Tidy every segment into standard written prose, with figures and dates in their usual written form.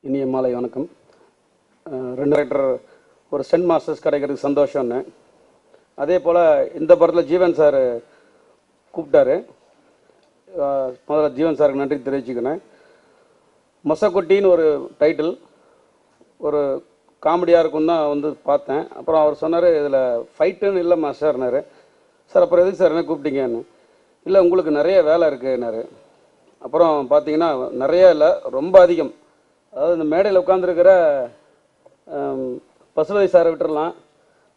இனிய மாலை வணக்கம். 2 டைரக்டர் ஒரு சென்ட் மாஸ்டர்ஸ் கிடைக்கிறதுக்கு சந்தோஷம்னு, அதே போல் இந்த படத்தில் ஜீவன் சார் கூப்பிட்டாரு. முதல்ல ஜீவன் சாருக்கு நன்றி தெரிவிச்சுக்கினேன். மொசக்குட்டின்னு ஒரு டைட்டில், ஒரு காமெடியாக இருக்குன்னு தான் வந்து பார்த்தேன். அப்புறம் அவர் சொன்னார், இதில் ஃபைட்டுன்னு இல்லை மாஸ்டர்னாரு. சார் அப்புறம் எதுக்கு சார் என்ன கூப்பிட்டீங்கன்னு? இல்லை உங்களுக்கு நிறைய வேலை இருக்குன்னாரு. அப்புறம் பார்த்தீங்கன்னா நிறைய இல்லை, ரொம்ப அதிகம். அதாவது இந்த மேடையில் உட்காந்துருக்கிற பசுபதி சாரை விட்டுடலாம்,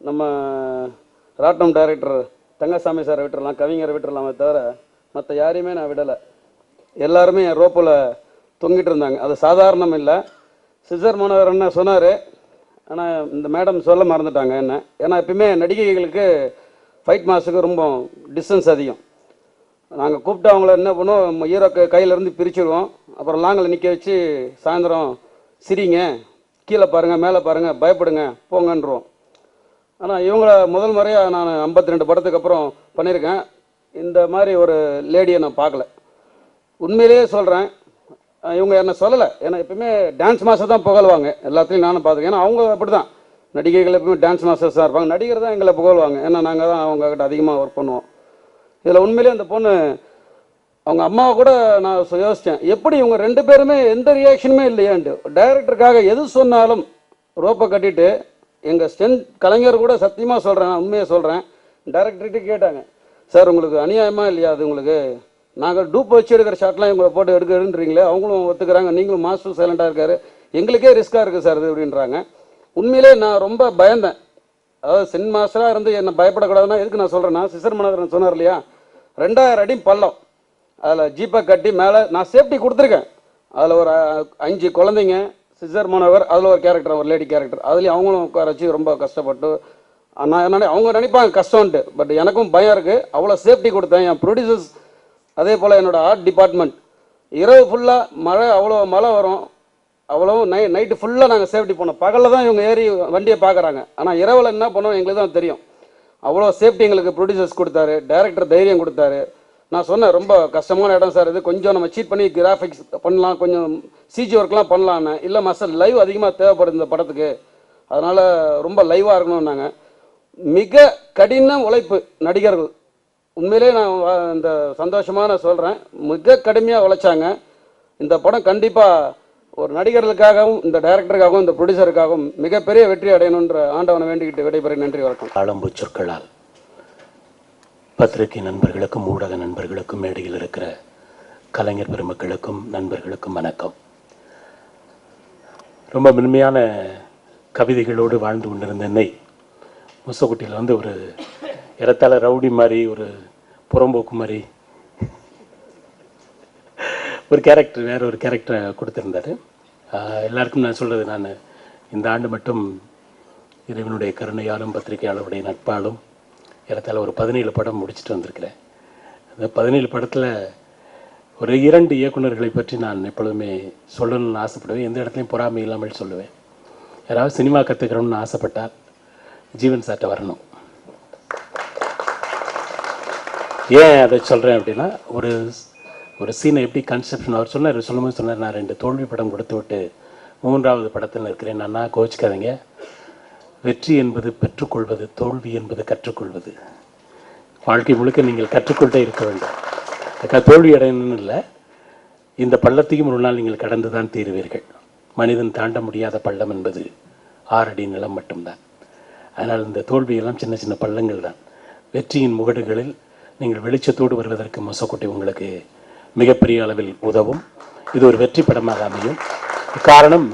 நம்ம ராட்னம் டைரக்டர் தங்கசாமி சாரை விட்டுடலாம், கவிஞரை விட்டுடலாமே தவிர மற்ற யாரையுமே நான் விடலை. எல்லாருமே என் ரோப்பில் தொங்கிட்டு இருந்தாங்க. அது சாதாரணம் இல்லை. சிசர் மனோகர் என்ன சொன்னார், ஆனால் இந்த மேடம் சொல்ல மறந்துட்டாங்க என்ன. ஏன்னா எப்பயுமே நடிகைகளுக்கு ஃபைட் மாஸ்டருக்கு ரொம்ப டிஸ்டன்ஸ் அதிகம். நாங்கள் கூப்பிட்டு அவங்கள என்ன பண்ணுவோம், ஹீரோ கையிலேருந்து பிரிச்சுடுவோம். அப்புறம் லாங்கில் நிற்க வச்சு சாயந்தரம் சிரிங்க, கீழே பாருங்கள், மேலே பாருங்கள், பயப்படுங்க, போங்கன்றோம். ஆனால் இவங்கள முதல் முறையாக நான் 52 படத்துக்கு அப்புறம் பண்ணியிருக்கேன். இந்த மாதிரி ஒரு லேடியை நான் பார்க்கல. உண்மையிலேயே சொல்கிறேன், இவங்க என்ன சொல்லலை. ஏன்னா எப்பவுமே டான்ஸ் மாஸ்டர் தான் புகழ்வாங்க, எல்லாத்துலேயும் நானும் பார்த்துக்கேன். ஏன்னா அவங்க அப்படி தான், நடிகைகள் எப்பவுமே டான்ஸ் மாஸ்டர்ஸ் தான் இருப்பாங்க, நடிகர் தான் எங்களை புகழ்வாங்க. ஏன்னா நாங்கள் தான் அவங்கக்கிட்ட அதிகமாக ஒர்க் பண்ணுவோம். இதில் உண்மையிலே அந்த பொண்ணு அவங்க அம்மாவை கூட நான் யோசித்தேன், எப்படி இவங்க 2 பேருமே எந்த ரியாக்ஷனுமே இல்லையான்ட்டு. டைரக்டருக்காக எது சொன்னாலும் ரோப்பை கட்டிட்டு, எங்கள் ஸ்டென்ட் கலைஞர் கூட சத்தியமாக சொல்கிறேன், நான் உண்மையை சொல்கிறேன், டைரக்டர்கிட்ட கேட்டாங்க, சார் உங்களுக்கு அநியாயமாக இல்லையா அது, உங்களுக்கு நாங்கள் டூப் வச்சு எடுக்கிற ஷாட்லாம் இவங்களை போட்டு எடுக்கிறீங்களே, அவங்களும் ஒத்துக்கிறாங்க, நீங்களும் மாஸ்டர் சைலண்டாக இருக்காரு, எங்களுக்கே ரிஸ்க்காக இருக்குது சார் இது அப்படின்றாங்க. உண்மையிலே நான் ரொம்ப பயந்தேன். அதாவது சென்ட் மாஸ்டராக இருந்து என்னை பயப்படக்கூடாதுன்னா எதுக்கு நான் சொல்கிறேன்னா, சிசர் மனோகரன் சொன்னார் இல்லையா, 2000 அடி பள்ளம், அதில் ஜீப்பை கட்டி மேலே நான் சேஃப்டி கொடுத்துருக்கேன். அதில் ஒரு 5 குழந்தைங்க, சிசர் மனோகர், அதில் ஒரு கேரக்டர், ஒரு லேடி கேரக்டர், அதுலேயும் அவங்களும் உட்கார வச்சு ரொம்ப கஷ்டப்பட்டு, நான் அவங்க நினைப்பாங்க கஷ்டம்ன்ட்டு, பட் எனக்கும் பயம் இருக்குது. அவ்வளோ சேஃப்டி கொடுத்தேன். என் ப்ரொடியூசர்ஸ், அதே போல் என்னோடய ஆர்ட் டிபார்ட்மெண்ட், இரவு ஃபுல்லாக மழை, அவ்வளோ மழை வரும், அவ்வளோ நைட்டு ஃபுல்லாக நாங்கள் சேஃப்டி பண்ணோம். பகலில் தான் இவங்க ஏறி வண்டியை பார்க்குறாங்க, ஆனால் இரவில் என்ன பண்ணோம் எங்களுக்கு தான் தெரியும். அவ்வளோ சேஃப்டி எங்களுக்கு ப்ரொடியூசர்ஸ் கொடுத்தாரு, டைரக்டர் தைரியம் கொடுத்தாரு. நான் சொன்னேன், ரொம்ப கஷ்டமான இடம் சார் இது, கொஞ்சம் நம்ம சீட் பண்ணி கிராஃபிக்ஸ் பண்ணலாம், கொஞ்சம் சிஜி ஒர்க்லாம் பண்ணலான்னு. இல்லை மாஸ்டர், லைவ் அதிகமாக தேவைப்படுது இந்த படத்துக்கு, அதனால் ரொம்ப லைவாக இருக்கணும்னாங்க. மிக கடின உழைப்பு நடிகர்கள், உண்மையிலே நான் இந்த சந்தோஷமாக சொல்கிறேன், மிக கடுமையாக உழைச்சாங்க. இந்த படம் கண்டிப்பாக ஒரு நடிகர்களுக்காகவும் இந்த டைரக்டருக்காகவும் இந்த ப்ரொடியூசருக்காகவும் மிகப்பெரிய வெற்றி அடையணுன்ற ஆண்டவனை வேண்டிக்கிட்டு விடைபெற. நன்றி, வணக்கம். ஆழம்பு சொற்களால் பத்திரிகை நண்பர்களுக்கும் ஊடக நண்பர்களுக்கும் மேடையில் இருக்கிற கலைஞர் பெருமக்களுக்கும் நண்பர்களுக்கும் வணக்கம். ரொம்ப மென்மையான கவிதைகளோடு வாழ்ந்து கொண்டிருந்த என்னை முசக்குட்டியில் வந்து ஒரு இடத்தால ரவுடி மாதிரி, ஒரு புறம்போக்கு மாதிரி ஒரு கேரக்டர், வேற ஒரு கேரக்டரை கொடுத்துருந்தாரு. எல்லாருக்கும் நான் சொல்கிறது, நான் இந்த ஆண்டு மட்டும் இறைவனுடைய கருணையாலும் பத்திரிகையாளருடைய நட்பாலும் இடத்தால ஒரு 17 படம் முடிச்சுட்டு வந்திருக்கிறேன். அந்த 17 படத்தில் ஒரு 2 இயக்குநர்களை பற்றி நான் எப்பொழுதுமே சொல்லணும்னு ஆசைப்படுவேன். எந்த இடத்துலையும் பொறாமை இல்லாமல் சொல்லுவேன். யாராவது சினிமா கற்றுக்கிறோம்னு ஆசைப்பட்டால் ஜீவன் சார்ட்ட வரணும். ஏன் அதை சொல்கிறேன் அப்படின்னா, ஒரு சீனை எப்படி கன்செப்ஷன் அவர் சொல்லும்போது சொன்னார், நான் 2 தோல்வி படம் கொடுத்து விட்டு 3வது படத்தில் இருக்கிறேன். நான் கோச்சிக்காதீங்க, வெற்றி என்பது பெற்றுக்கொள்வது, தோல்வி என்பது கற்றுக்கொள்வது. வாழ்க்கை முழுக்க நீங்கள் கற்றுக்கொண்டே இருக்க வேண்டும். அதுக்காக தோல்வி அடையணும்னு இல்லை, இந்த பள்ளத்தையும் ஒரு நாள் நீங்கள் கடந்து தான் தீருவீர்கள். மனிதன் தாண்ட முடியாத பள்ளம் என்பது 6 அடி நிலம் மட்டும்தான். அதனால் இந்த தோல்வியெல்லாம் சின்ன சின்ன பள்ளங்கள் தான். வெற்றியின் முகடுகளில் நீங்கள் வெளிச்சத்தோடு வருவதற்கு மொசக்குட்டி உங்களுக்கு மிகப்பெரிய அளவில் உதவும். இது ஒரு வெற்றி படமாக அமையும். காரணம்,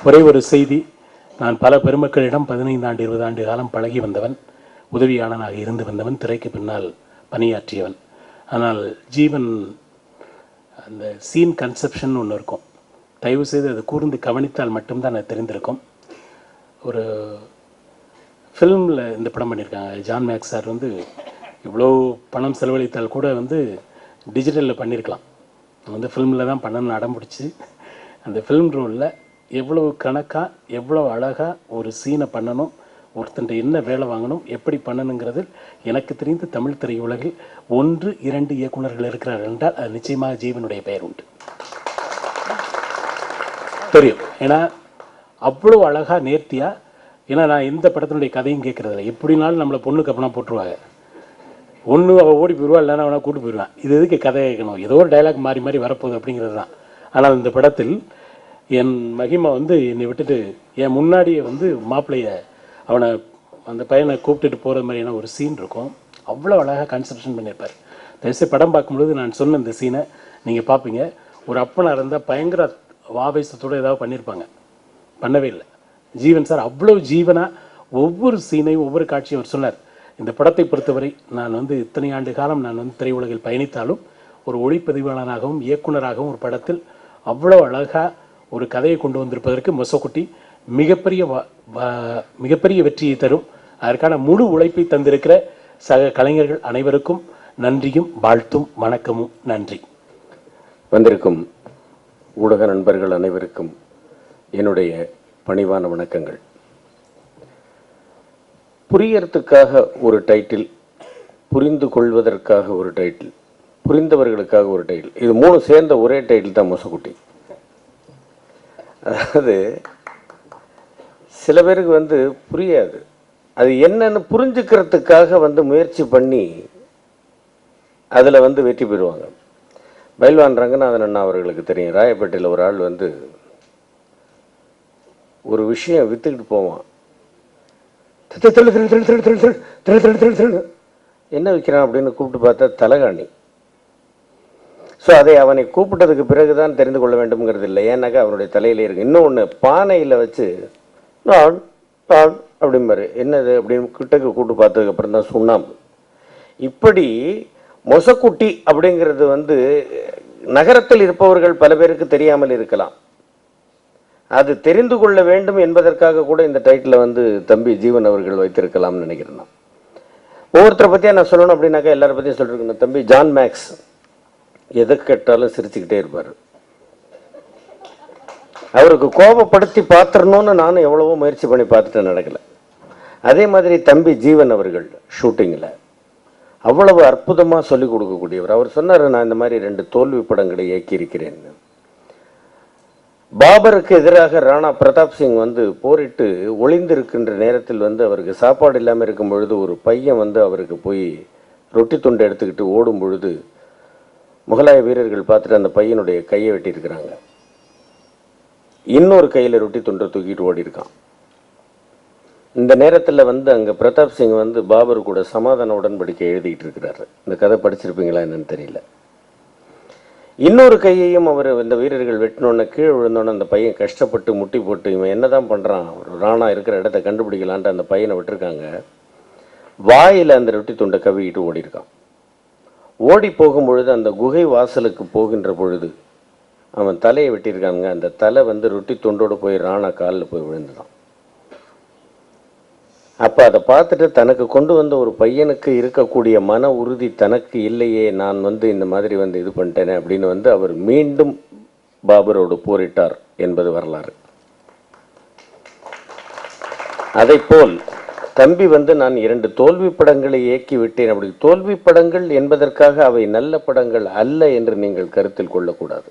ஒரே ஒரு செய்தி, நான் பல பெருமக்களிடம் 15 ஆண்டு 20 ஆண்டு காலம் பழகி வந்தவன், உதவியாளனாக இருந்து வந்தவன், திரைக்கு பின்னால் பணியாற்றியவன். ஆனால் ஜீவன் அந்த சீன் கன்செப்ஷன் ஒன்று இருக்கும், தயவு செய்து அது கூர்ந்து கவனித்தால் மட்டும்தான் அது தெரிந்திருக்கும். ஒரு ஃபில்மில் இந்த படம் பண்ணியிருக்காங்க. ஜான் மேக்ஸ் சார் வந்து இவ்வளோ பணம் செலவழித்தால் கூட வந்து டிஜிட்டலில் பண்ணியிருக்கலாம். வந்து ஃபில்மில் தான் பண்ணணும்னு அடம்பிடிச்சி அந்த ஃபில்ம் ரோலில் எவ்வளோ கணக்காக, எவ்வளோ அழகாக ஒரு சீனை பண்ணணும், ஒருத்தன் என்ன வேலை வாங்கணும், எப்படி பண்ணணுங்கிறது எனக்கு தெரிந்த தமிழ் திரையுலகில் 1 2 இயக்குநர்கள் இருக்கிறார்கள் என்றால் அது நிச்சயமாக ஜீவனுடைய பெயர் உண்டு. தெரியும். ஏன்னா அவ்வளோ அழகாக நேர்த்தியாக. ஏன்னா நான் எந்த படத்தினுடைய கதையும் கேட்குறதில்ல. எப்படினாலும் நம்மளை பொண்ணுக்கு அப்பனா போட்டுருவாங்க. ஒன்று அவள் ஓடி போயிடுவா, இல்லைன்னா அவனை கூட்டு போயிடுவான். இது எதுக்கு கதை கேட்கணும், ஏதோ ஒரு டைலாக் மாறி மாறி வரப்போகுது அப்படிங்கிறது தான். ஆனால் இந்த படத்தில் என் மகிமா வந்து என்னை விட்டுட்டு என் முன்னாடியே வந்து மாப்பிள்ளைய அவனை அந்த பையனை கூப்பிட்டுட்டு போகிற மாதிரியான ஒரு சீன் இருக்கும். அவ்வளோ அழகாக கன்செப்ஷன் பண்ணியிருப்பார். தயவுசெய்து படம் பார்க்கும்பொழுது நான் சொன்ன இந்த சீனை நீங்கள் பார்ப்பீங்க. ஒரு அப்பனாக இருந்தால் பயங்கர ஆவேசத்தோடு ஏதாவது பண்ணியிருப்பாங்க, பண்ணவே இல்லை. ஜீவன் சார் அவ்வளோ ஜீவனாக ஒவ்வொரு சீனையும் ஒவ்வொரு காட்சியும் அவர் சொன்னார். இந்த படத்தை பொறுத்தவரை நான் வந்து இத்தனை ஆண்டு காலம் நான் வந்து திரையுலகில் பயணித்தாலும் ஒரு ஒளிப்பதிவாளனாகவும் இயக்குனராகவும் ஒரு படத்தில் அவ்வளோ அழகாக ஒரு கதையை கொண்டு வந்திருப்பதற்கு மொசக்குட்டி மிகப்பெரிய வெற்றியை தரும். அதற்கான முழு உழைப்பை தந்திருக்கிற சக கலைஞர்கள் அனைவருக்கும் நன்றியும் வாழ்த்தும் வணக்கமும். நன்றி. வந்திருக்கும் ஊடக நண்பர்கள் அனைவருக்கும் என்னுடைய பணிவான வணக்கங்கள். புரியறதுக்காக ஒரு டைட்டில், புரிந்து கொள்வதற்காக ஒரு டைட்டில், புரிந்தவர்களுக்காக ஒரு டைட்டில், இது மூணு சேர்ந்த ஒரே டைட்டில் தான் மொசக்குட்டி. அதாவது சில பேருக்கு வந்து புரியாது, அது என்னன்னு புரிஞ்சுக்கிறதுக்காக வந்து முயற்சி பண்ணி அதில் வந்து வெற்றி பெறுவாங்க. பைல்வான் ரங்கநாதன் அண்ணா அவர்களுக்கு தெரியும், ராயப்பேட்டையில் ஒரு ஆள் வந்து ஒரு விஷயம் விற்றுக்கிட்டு போவான். என்ன விற்கிறான் அப்படின்னு கூப்பிட்டு பார்த்தா தலகாணி. ஸோ அதை அவனை கூப்பிட்டதுக்கு பிறகுதான் தெரிந்து கொள்ள வேண்டும்ங்கிறது இல்லை, ஏன்னாக்கா அவனுடைய தலையிலே இருக்கு. இன்னொன்று பானையில் வச்சு நான் நான் அப்படிம்பாரு, என்னது அப்படின்னு கிட்டக்கு கூப்பிட்டு பார்த்ததுக்கப்புறம் தான் சுண்ணாம்பு. இப்படி மொசக்குட்டி அப்படிங்கிறது வந்து நகரத்தில் இருப்பவர்கள் பல பேருக்கு தெரியாமல் இருக்கலாம். அது தெரிந்து கொள்ள வேண்டும் என்பதற்காக கூட இந்த டைட்டில் வந்து தம்பி ஜீவன் அவர்கள் வைத்திருக்கலாம்னு நினைக்கிறேன். நான் ஒவ்வொருத்தரை பற்றியா நான் சொல்லணும் அப்படின்னாக்கா எல்லாரை பற்றியும் சொல்லிருக்கேன். தம்பி ஜான் மேக்ஸ் எதை கேட்டாலும் சிரிச்சுக்கிட்டே இருப்பார். அவருக்கு கோபப்படுத்தி பார்த்துடணும்னு நானும் எவ்வளவோ முயற்சி பண்ணி பார்த்துட்டு நடக்கலை. அதே மாதிரி தம்பி ஜீவன் அவர்கள் ஷூட்டிங்கில் அவ்வளவு அற்புதமாக சொல்லிக் கொடுக்கக்கூடியவர். அவர் சொன்னார், நான் இந்த மாதிரி 2 தோல்வி படங்களை இயக்கியிருக்கிறேன்னு. பாபருக்கு எதிராக ராணா பிரதாப் சிங் வந்து போரிட்டு ஒளிந்திருக்கின்ற நேரத்தில் வந்து அவருக்கு சாப்பாடு இல்லாமல் இருக்கும் பொழுது ஒரு பையன் வந்து அவருக்கு போய் ரொட்டி துண்டை எடுத்துக்கிட்டு ஓடும் பொழுது முகலாய வீரர்கள் பார்த்துட்டு அந்த பையனுடைய கையை வெட்டியிருக்கிறாங்க. இன்னொரு கையில் ரொட்டி துண்டை தூக்கிட்டு ஓடி இருக்கான். இந்த நேரத்தில் வந்து அங்கே பிரதாப் சிங் வந்து பாபர் கூட சமாதான உடன்படிக்கை எழுதிக்கிட்டு இருக்கிறாரு. இந்த கதை படிச்சிருப்பீங்களா என்னன்னு தெரியல. இன்னொரு கையையும் அவர் இந்த வீரர்கள் வெட்டினோன்னு கீழே விழுந்தோன்னு அந்த பையன் கஷ்டப்பட்டு முட்டி போட்டு இவன் என்னதான் பண்ணுறான், ஒரு ராணா இருக்கிற இடத்த கண்டுபிடிக்கலான்ட்டு அந்த பையனை விட்டுருக்காங்க. வாயில் அந்த ரொட்டி துண்டை கவிக்கிட்டு ஓடி இருக்கான். ஓடி போகும் பொழுது அந்த குகை வாசலுக்கு போகின்ற பொழுது அவன் தலையை வெட்டியிருக்காங்க. அந்த தலை வந்து ரொட்டி துண்டோடு போய் ராணா காலில் போய் விழுந்துதான். அப்போ அதை பார்த்துட்டு தனக்கு கொண்டு வந்த ஒரு பையனுக்கு இருக்கக்கூடிய மன உறுதி தனக்கு இல்லையே, நான் வந்து இந்த மாதிரி வந்து இது பண்ணிட்டேனே அப்படின்னு வந்து அவர் மீண்டும் பாபரோடு போரிட்டார் என்பது வரலாறு. அதைப்போல் தம்பி வந்து நான் 2 தோல்வி படங்களை இயக்கி விட்டேன். அப்படி தோல்வி படங்கள் என்பதற்காக அவை நல்ல படங்கள் அல்ல என்று நீங்கள் கருத்தில் கொள்ளக்கூடாது.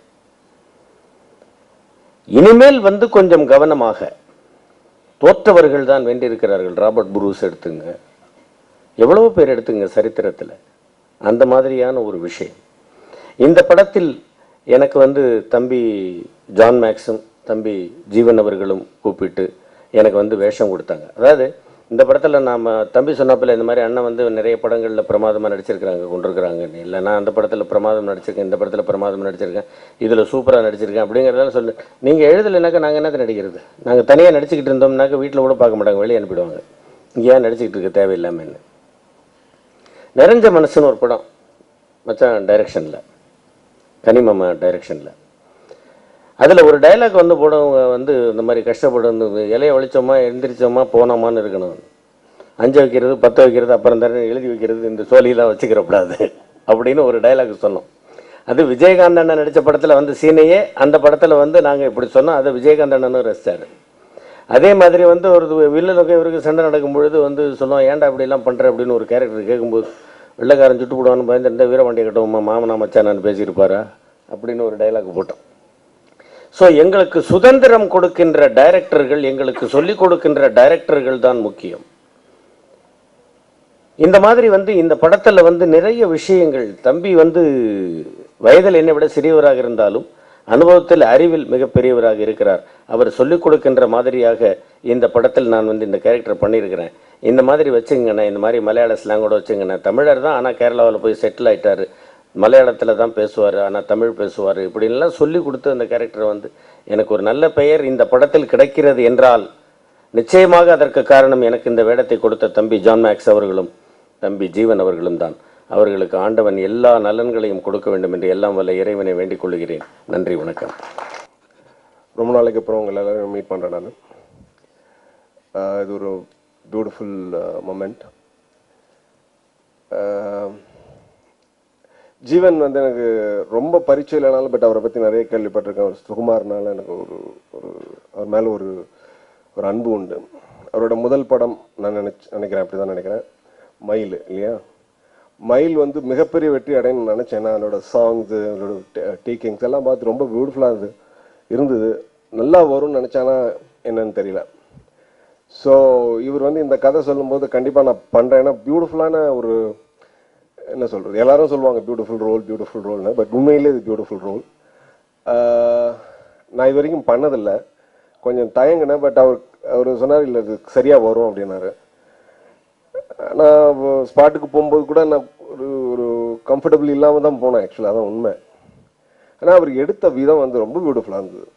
இனிமேல் வந்து கொஞ்சம் கவனமாக, தோற்றவர்கள் தான் வென்றிருக்கிறார்கள். ராபர்ட் புரூஸ் எடுத்துங்க, எவ்வளவு பேர் எடுத்துங்க சரித்திரத்தில், அந்த மாதிரியான ஒரு விஷயம். இந்த படத்தில் எனக்கு வந்து தம்பி ஜான் மேக்ஸும் தம்பி ஜீவன் அவர்களும் கூப்பிட்டு எனக்கு வந்து வேஷம் கொடுத்தாங்க. அதாவது இந்த படத்தில் நாம் தம்பி சொன்னப்பில் இந்த மாதிரி அண்ணன் வந்து நிறைய படங்களில் பிரமாதமாக நடிச்சிருக்கிறாங்க கொண்டிருக்கிறாங்கன்னு. இல்லை நான் அந்த படத்தில் பிரமாதம் நடிச்சிருக்கேன், இந்த படத்தில் பிரமாதம் நடிச்சிருக்கேன், இதில் சூப்பராக நடிச்சிருக்கேன் அப்படிங்கிறதால சொல்லு. நீங்கள் எழுதலைனாக்கா நாங்கள் என்னத்தை நடிக்கிறது? நாங்கள் தனியாக நடிச்சுக்கிட்டு இருந்தோம்னாக்கா வீட்டில் கூட பார்க்க மாட்டாங்க, வெளியே அனுப்பிடுவாங்க. இங்கே ஏன் நடிச்சுக்கிட்டு இருக்க தேவையில்லாமல். நிறைஞ்ச மனசுன்னு ஒரு படம் மச்சான் டைரக்ஷனில், கனிமாமா டைரக்ஷனில், அதில் ஒரு டைலாக் வந்து போடவங்க வந்து இந்த மாதிரி கஷ்டப்படும், இலையை ஒழிச்சோமா எந்திரிச்சோமா போனோமான்னு இருக்கணும். 5 வைக்கிறது 10 வைக்கிறது அப்புறம் தர எழுதி வைக்கிறது, இந்த சோழியெல்லாம் வச்சுக்கிறக்கூடாது அப்படின்னு ஒரு டைலாக் சொன்னோம். அது விஜயகாந்த் அண்ணன் நடித்த படத்தில் வந்து சீனையே அந்த படத்தில் வந்து நாங்கள் இப்படி சொன்னோம். அதை விஜயகாந்த் அண்ணனும் ரசித்தார். அதே மாதிரி வந்து ஒரு வில்லனுக்கு இவருக்கு சண்டை நடக்கும் பொழுது வந்து சொல்லுவோம், ஏன்டா இப்படிலாம் பண்ணுற அப்படின்னு ஒரு கேரக்டர் கேட்கும்போது வெள்ளைக்காரன் சுட்டு போடுவான்னு பயந்துட்டு வீரவண்டியை கட்டவுமா மாமனா மச்சானான்னு பேசியிருப்பாரா அப்படின்னு ஒரு டைலாக் போட்டோம். ஸோ எங்களுக்கு சுதந்திரம் கொடுக்கின்ற டைரக்டர்கள், எங்களுக்கு சொல்லிக் கொடுக்கின்ற டைரக்டர்கள் தான் முக்கியம். இந்த மாதிரி இந்த படத்தில் நிறைய விஷயங்கள், தம்பி வயதில் என்னை விட சிறியவராக இருந்தாலும் அனுபவத்தில் அறிவில் மிகப்பெரியவராக இருக்கிறார். அவர் சொல்லிக் கொடுக்கின்ற மாதிரியாக இந்த படத்தில் நான் இந்த கேரக்டர் பண்ணியிருக்கிறேன். இந்த மாதிரி வச்சுங்கண்ணே, இந்த மாதிரி மலையாள ஸ்லாங்கோட வச்சுங்கண்ணே. தமிழர் தான், ஆனால் கேரளாவில் போய் செட்டில் ஆகிட்டார். மலையாளத்தில் தான் பேசுவார், ஆனால் தமிழ் பேசுவார். இப்படின்லாம் சொல்லி கொடுத்து அந்த கேரக்டர் எனக்கு ஒரு நல்ல பெயர் இந்த படத்தில் கிடைக்கிறது என்றால் நிச்சயமாக அதற்கு காரணம் எனக்கு இந்த வேடத்தை கொடுத்த தம்பி ஜான் மேக்ஸ் அவர்களும் தம்பி ஜீவன் அவர்களும் தான். அவர்களுக்கு ஆண்டவன் எல்லா நலன்களையும் கொடுக்க வேண்டும் என்று எல்லாம் வல்ல இறைவனை வேண்டிக் கொள்கிறேன். நன்றி, வணக்கம். ரொம்ப நாளைக்கு அப்புறம் உங்களை எல்லாரும் மீட் பண்ணுறேன் நான். இது ஒரு பியூட்டிஃபுல் மொமெண்ட். ஜீவன் எனக்கு ரொம்ப பரிச்சயம் இல்லைனாலும், பட் அவரை பற்றி நிறைய கேள்விப்பட்டிருக்கேன். அவர் சுகுமார்னால எனக்கு அவர் மேலே ஒரு அன்பு உண்டு. அவரோட முதல் படம் நான் நினைக்கிறேன், அப்படி தான் நினைக்கிறேன், மயில் இல்லையா? மயில் மிகப்பெரிய வெற்றி அடையணும்னு நினச்சேன். அதோட சாங்ஸு, அதோட டேக்கிங்ஸ் எல்லாம் பார்த்து ரொம்ப பியூட்டிஃபுல்லாக இருந்தது. நல்லா வரும்னு நினச்சானா என்னன்னு தெரியல. ஸோ இவர் இந்த கதை சொல்லும்போது கண்டிப்பாக நான் பண்ணுறேன். ஏன்னா பியூட்டிஃபுல்லான ஒரு, என்ன சொல்கிறது, எல்லாரும் சொல்லுவாங்க பியூட்டிஃபுல் ரோல்னு, பட் உண்மையிலே இது பியூட்டிஃபுல் ரோல். நான் இது வரைக்கும் பண்ணதில்லை, கொஞ்சம் தயங்கினேன். பட் அவர் சொன்னார் இல்லை இது சரியாக வரும் அப்படின்னாரு. நான் ஸ்பாட்டுக்கு போகும்போது கூட நான் ஒரு கம்ஃபர்டபுள் இல்லாமல் தான் போனேன் ஆக்சுவலாக, அதான் உண்மை. ஆனால் அவர் எடுத்த விதம் ரொம்ப பியூட்டிஃபுல்லாக இருந்தது.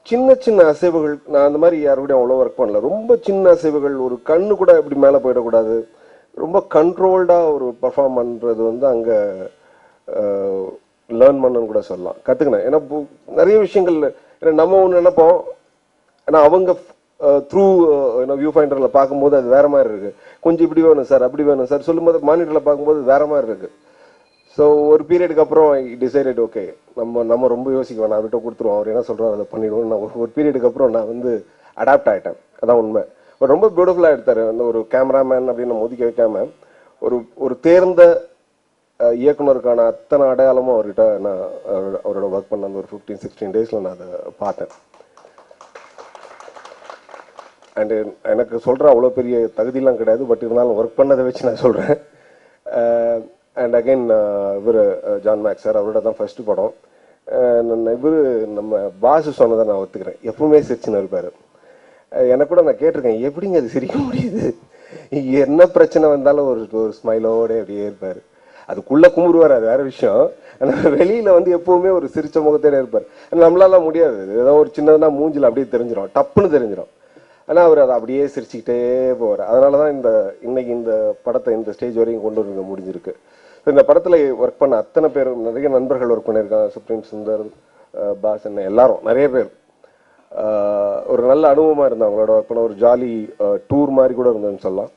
சின்ன சின்ன அசைவுகள், நான் அந்த மாதிரி யாருக்கூடையும் அவ்வளோ ஒர்க் பண்ணல. ரொம்ப சின்ன அசைவுகள், ஒரு கண்ணு கூட இப்படி மேலே போயிடக்கூடாது, ரொம்ப கண்ட்ரோல்டாக ஒரு பர்ஃபார்ம் பண்ணுறது அங்கே லேர்ன் பண்ணணும்னு கூட சொல்லலாம், கற்றுக்கினேன். ஏன்னா நிறைய விஷயங்கள் நம்ம ஒன்று நினைப்போம், ஏன்னா அவங்க த்ரூ வியூ ஃபைண்டரில் பார்க்கும்போது அது வேறு மாதிரி இருக்குது. கொஞ்சம் இப்படி வேணும் சார், அப்படி வேணும் சார் சொல்லும்போது மானிட்டரில் பார்க்கும்போது வேறு மாதிரி இருக்குது. ஸோ ஒரு பீரியடுக்கு அப்புறம் டிசைடட், ஓகே நம்ம ரொம்ப யோசிக்க வேணாம், அவர்கிட்ட கொடுத்துருவோம், அவர் என்ன சொல்கிறோம் அதை பண்ணிவிடுவோம். நான் ஒரு பீரியடுக்கு அப்புறம் நான் அடாப்ட் ஆகிட்டேன், அதான் உண்மை. அவர் ரொம்ப பியூட்டிஃபுல்லாக எடுத்தார். ஒரு கேமராமேன் அப்படின்னு நம்ம ஒதுக்கி வைக்காமல் ஒரு தேர்ந்த இயக்குனருக்கான அத்தனை அடையாளமும் அவர்கிட்ட நான் அவரோட ஒர்க் பண்ண அந்த ஒரு 15-16 டேஸில் நான் அதை பார்த்தேன். அண்டு எனக்கு சொல்கிற அவ்வளோ பெரிய தகுதியெலாம் கிடையாது, பட் இருந்தாலும் ஒர்க் பண்ணதை வச்சு நான் சொல்கிறேன். அண்ட் அகெயின் இவர் ஜான் மேக்ஸ் சார், அவரோட தான் ஃபஸ்ட்டு படம். இவர் நம்ம பாசு சொன்னதை நான் ஒத்துக்கிறேன், எப்பவுமே சிரிச்சுன்னு இருப்பார். எனக்கு கூட நான் கேட்டிருக்கேன், எப்படிங்க அது சிரிக்க முடியுது, என்ன பிரச்சனை வந்தாலும் ஒரு ஸ்மைலோட அப்படியே இருப்பார். அதுக்குள்ளே கும்பிடுவார், அது வேறு விஷயம். ஆனால் வெளியில் எப்பவுமே ஒரு சிரிச்ச முகத்தோட இருப்பார். நம்மளால முடியாது, ஏதோ ஒரு சின்னதுனா மூஞ்சில் அப்படியே தெரிஞ்சிடும், டப்புன்னு தெரிஞ்சிடும். ஆனால் அவர் அதை அப்படியே சிரிச்சுக்கிட்டே போவார். அதனால தான் இன்னைக்கு இந்த படத்தை இந்த ஸ்டேஜ் வரைக்கும் கொண்டு வர முடிஞ்சிருக்கு. இந்த படத்தில் ஒர்க் பண்ண அத்தனை பேரும், நிறைய நண்பர்கள் ஒர்க் பண்ணியிருக்காங்க, சுப்ரீம் சுந்தர், பாஸ், என்ன எல்லாரும் நிறைய பேர். ஒரு நல்ல அனுபவமாக இருந்தாங்க அவங்களோட ஒர்க் பண்ண. ஒரு ஜாலி டூர் மாதிரி கூட இருந்ததுன்னு சொல்லலாம்.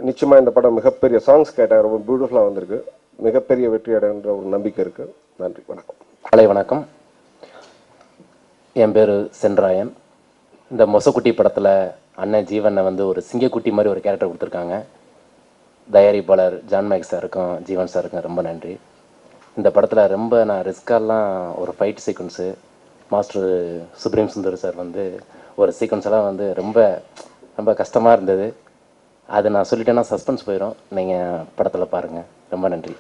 நிச்சயமாக இந்த படம் மிகப்பெரிய சாங்ஸ் கேட்டால் ரொம்ப பியூட்டிஃபுல்லாக வந்திருக்கு, மிகப்பெரிய வெற்றி அடைன்ற ஒரு நம்பிக்கை இருக்குது. நன்றி, வணக்கம். காலை வணக்கம். என் பேர் சென்ராயன். இந்த மொசக்குட்டி படத்தில் அண்ணன் ஜீவனை ஒரு சிங்கக்குட்டி மாதிரி ஒரு கேரக்டர் கொடுத்துருக்காங்க. தயாரிப்பாளர் ஜான் மேக்ஸ் சாருக்கும் ஜீவன் சாருக்கும் ரொம்ப நன்றி. இந்த படத்தில் ரொம்ப நான் ரிஸ்காலாம் ஒரு fight sequence, master supreme Sundar sir ஒரு சீக்வன்ஸ் எல்லாம் ரொம்ப ரொம்ப கஷ்டமாக இருந்தது. அது நான் சொல்லிட்டேன்னா சஸ்பென்ஸ் போயிடும், நீங்கள் படத்தில் பாருங்கள். ரொம்ப நன்றி.